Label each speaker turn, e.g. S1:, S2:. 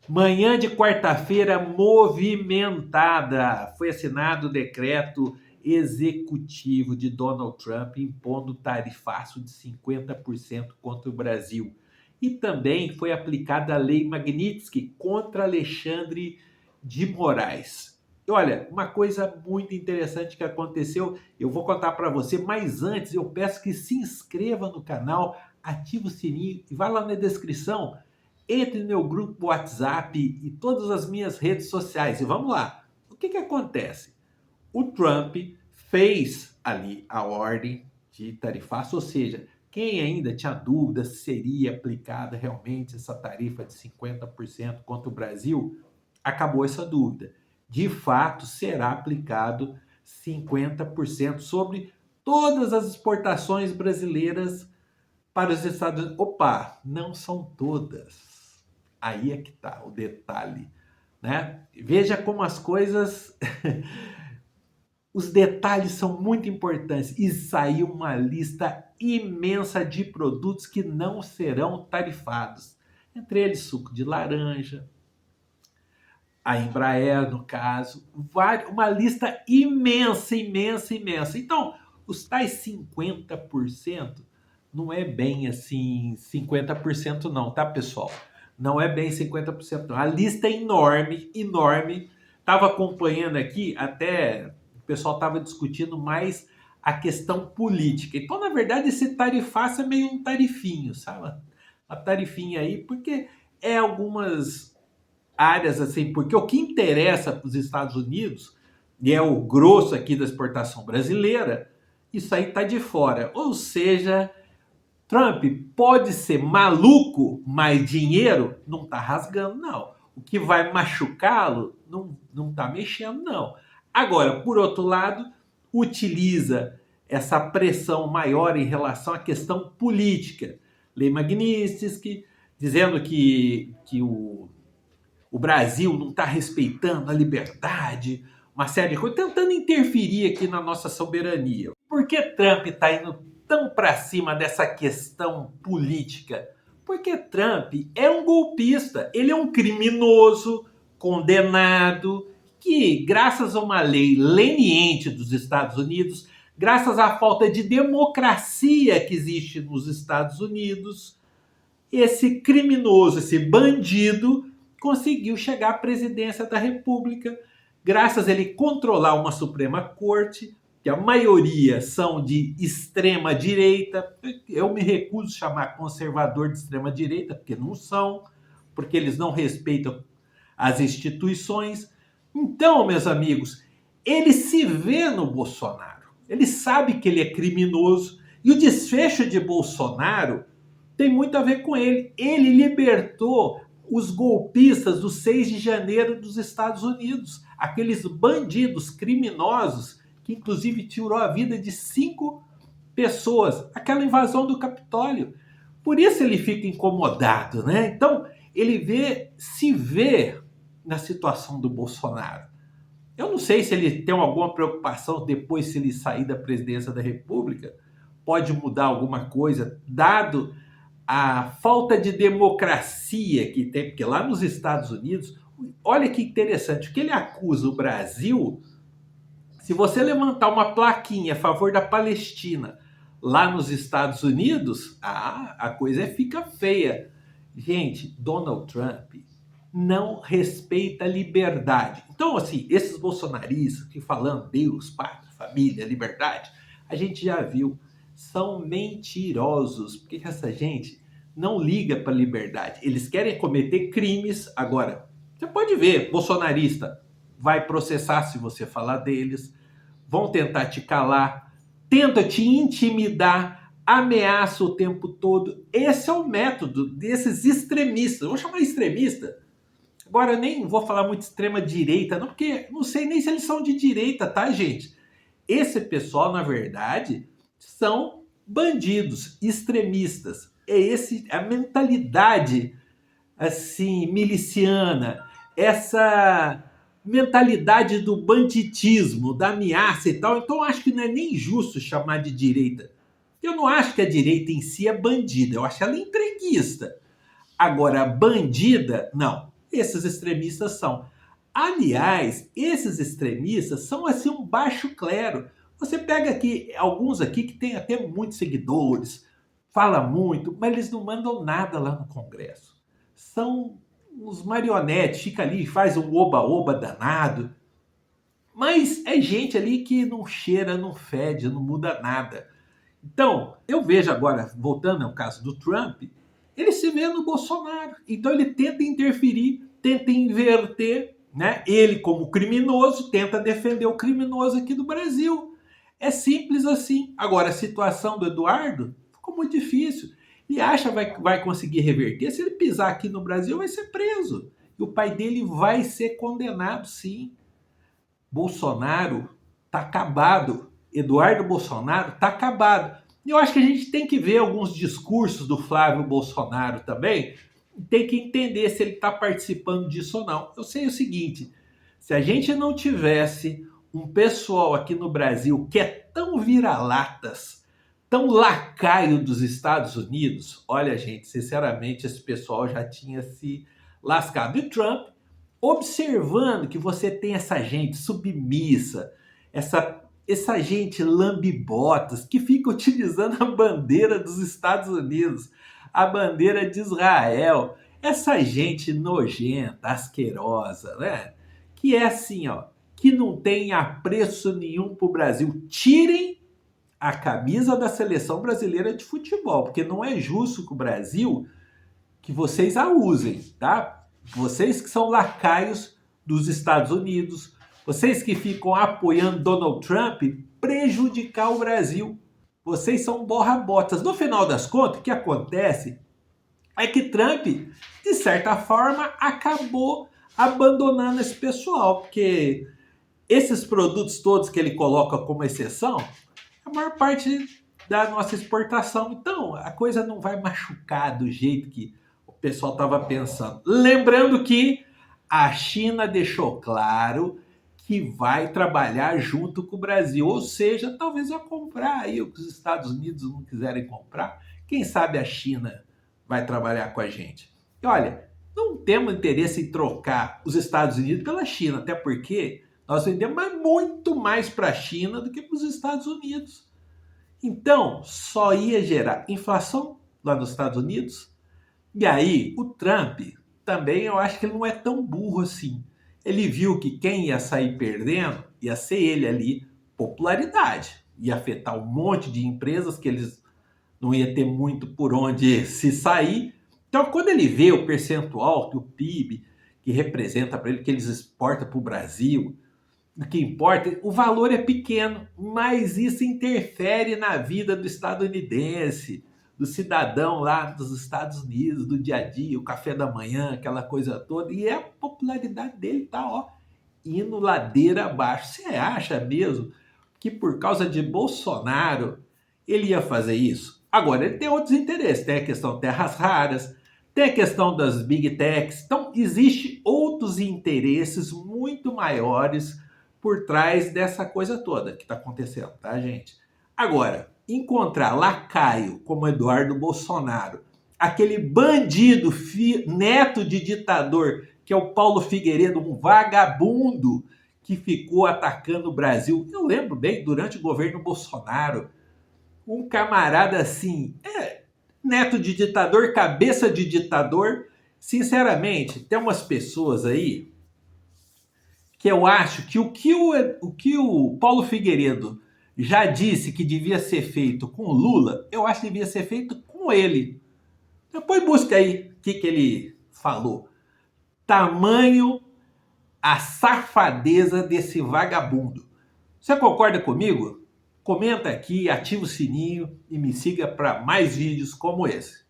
S1: Manhã de quarta-feira movimentada. Foi assinado o decreto executivo de Donald Trump impondo tarifaço de 50% contra o Brasil. E também foi aplicada a Lei Magnitsky contra Alexandre de Moraes. E olha, uma coisa muito interessante que aconteceu, eu vou contar para você, mas antes eu peço que se inscreva no canal, ative o sininho e vá lá na descrição. Entre no meu grupo WhatsApp e todas as minhas redes sociais. E vamos lá. O que acontece? O Trump fez ali a ordem de tarifaço, ou seja, quem ainda tinha dúvida se seria aplicada realmente essa tarifa de 50% contra o Brasil, acabou essa dúvida. De fato, será aplicado 50% sobre todas as exportações brasileiras para os Estados Unidos. Opa, não são todas. Aí é que está o detalhe, né? Veja como as coisas, os detalhes são muito importantes. E saiu uma lista imensa de produtos que não serão tarifados. Entre eles, suco de laranja, a Embraer, no caso, uma lista imensa, imensa, imensa. Então, os tais 50% não é bem assim 50% não, tá, pessoal? Não é bem 50% não. A lista é enorme, enorme. Estava acompanhando aqui, até o pessoal estava discutindo mais a questão política. Então, na verdade, esse tarifaço é meio um tarifinho, sabe? A tarifinha aí, porque é algumas áreas assim, porque o que interessa para os Estados Unidos, e é o grosso aqui da exportação brasileira, isso aí está de fora. Ou seja, Trump pode ser maluco, mas dinheiro não está rasgando, não. O que vai machucá-lo não está mexendo, não. Agora, por outro lado, utiliza essa pressão maior em relação à questão política. Lei Magnitsky, dizendo que o Brasil não está respeitando a liberdade, uma série de coisas, tentando interferir aqui na nossa soberania. Por que Trump está indo tão para cima dessa questão política? Porque Trump é um golpista, ele é um criminoso condenado que, graças a uma lei leniente dos Estados Unidos, graças à falta de democracia que existe nos Estados Unidos, esse criminoso, esse bandido, conseguiu chegar à presidência da República, graças a ele controlar uma Suprema Corte, que a maioria são de extrema direita. Eu me recuso a chamar conservador de extrema direita, porque não são, porque eles não respeitam as instituições. Então, meus amigos, ele se vê no Bolsonaro. Ele sabe que ele é criminoso. E o desfecho de Bolsonaro tem muito a ver com ele. Ele libertou os golpistas do 6 de janeiro dos Estados Unidos, aqueles bandidos criminosos que inclusive tirou a vida de 5 pessoas, aquela invasão do Capitólio. Por isso ele fica incomodado, né? Então, ele se vê na situação do Bolsonaro. Eu não sei se ele tem alguma preocupação depois, se ele sair da presidência da República, pode mudar alguma coisa, dado a falta de democracia que tem, porque lá nos Estados Unidos, olha que interessante, o que ele acusa o Brasil, se você levantar uma plaquinha a favor da Palestina lá nos Estados Unidos, a coisa fica feia. Gente, Donald Trump não respeita a liberdade. Então, assim, esses bolsonaristas que falando Deus, pátria, família, liberdade, a gente já viu, são mentirosos, porque essa gente não liga para a liberdade. Eles querem cometer crimes. Agora, você pode ver, bolsonarista vai processar se você falar deles, vão tentar te calar, tenta te intimidar, ameaça o tempo todo. Esse é o método desses extremistas. Eu vou chamar extremista. Agora, eu nem vou falar muito extrema direita, não, porque não sei nem se eles são de direita, tá, gente? Esse pessoal, na verdade, são bandidos, extremistas. É a mentalidade assim miliciana, essa mentalidade do banditismo, da ameaça e tal. Então, eu acho que não é nem justo chamar de direita. Eu não acho que a direita em si é bandida, eu acho ela entreguista. Agora, bandida, não. esses extremistas são. Aliás, esses extremistas são assim um baixo clero. Você pega aqui alguns aqui que tem até muitos seguidores, fala muito, mas eles não mandam nada lá no Congresso. São uns marionetes, fica ali, faz um oba-oba danado. Mas é gente ali que não cheira, não fede, não muda nada. Então, eu vejo agora, voltando ao caso do Trump, ele se vê no Bolsonaro. Então ele tenta interferir, tenta inverter, né? Ele, como criminoso, tenta defender o criminoso aqui do Brasil. É simples assim. Agora, a situação do Eduardo ficou muito difícil. E acha que vai conseguir reverter. Se ele pisar aqui no Brasil, vai ser preso. E o pai dele vai ser condenado, sim. Bolsonaro tá acabado. Eduardo Bolsonaro tá acabado. E eu acho que a gente tem que ver alguns discursos do Flávio Bolsonaro também. Tem que entender se ele está participando disso ou não. Eu sei o seguinte: se a gente não tivesse um pessoal aqui no Brasil que é tão vira-latas, tão lacaio dos Estados Unidos, olha, gente, sinceramente, esse pessoal já tinha se lascado. E Trump, observando que você tem essa gente submissa, essa gente lambibotas que fica utilizando a bandeira dos Estados Unidos, a bandeira de Israel, essa gente nojenta, asquerosa, né? Que é assim, ó, que não tem apreço nenhum pro Brasil. Tirem a camisa da seleção brasileira de futebol, porque não é justo com o Brasil que vocês a usem, tá? Vocês que são lacaios dos Estados Unidos, vocês que ficam apoiando Donald Trump, prejudicar o Brasil. Vocês são borra-botas. No final das contas, o que acontece é que Trump, de certa forma, acabou abandonando esse pessoal, porque esses produtos todos que ele coloca como exceção, a maior parte da nossa exportação. Então, a coisa não vai machucar do jeito que o pessoal estava pensando. Lembrando que a China deixou claro que vai trabalhar junto com o Brasil, ou seja, talvez vai comprar aí o que os Estados Unidos não quiserem comprar. Quem sabe a China vai trabalhar com a gente. E olha, não temos interesse em trocar os Estados Unidos pela China, até porque nós vendemos muito mais para a China do que para os Estados Unidos. Então, só ia gerar inflação lá nos Estados Unidos. E aí, o Trump também, eu acho que ele não é tão burro assim. Ele viu que quem ia sair perdendo ia ser ele ali, popularidade. Ia afetar um monte de empresas que eles não ia ter muito por onde se sair. Então, quando ele vê o percentual do PIB que representa para ele, que eles exportam para o Brasil, o que importa, o valor é pequeno, mas isso interfere na vida do estadunidense, do cidadão lá dos Estados Unidos, do dia a dia, o café da manhã, aquela coisa toda, e a popularidade dele tá, ó, indo ladeira abaixo. Você acha mesmo que por causa de Bolsonaro ele ia fazer isso? Agora, ele tem outros interesses, tem a questão de terras raras, tem a questão das big techs, então existem outros interesses muito maiores por trás dessa coisa toda que está acontecendo, tá, gente? Agora, encontrar lacaio como Eduardo Bolsonaro, aquele bandido neto de ditador que é o Paulo Figueiredo, um vagabundo que ficou atacando o Brasil. Eu lembro bem, durante o governo Bolsonaro, um camarada assim, neto de ditador, cabeça de ditador. Sinceramente, tem umas pessoas aí que eu acho que o que o Paulo Figueiredo já disse que devia ser feito com o Lula, eu acho que devia ser feito com ele. Depois busca aí o que ele falou. Tamanho a safadeza desse vagabundo. Você concorda comigo? Comenta aqui, ativa o sininho e me siga para mais vídeos como esse.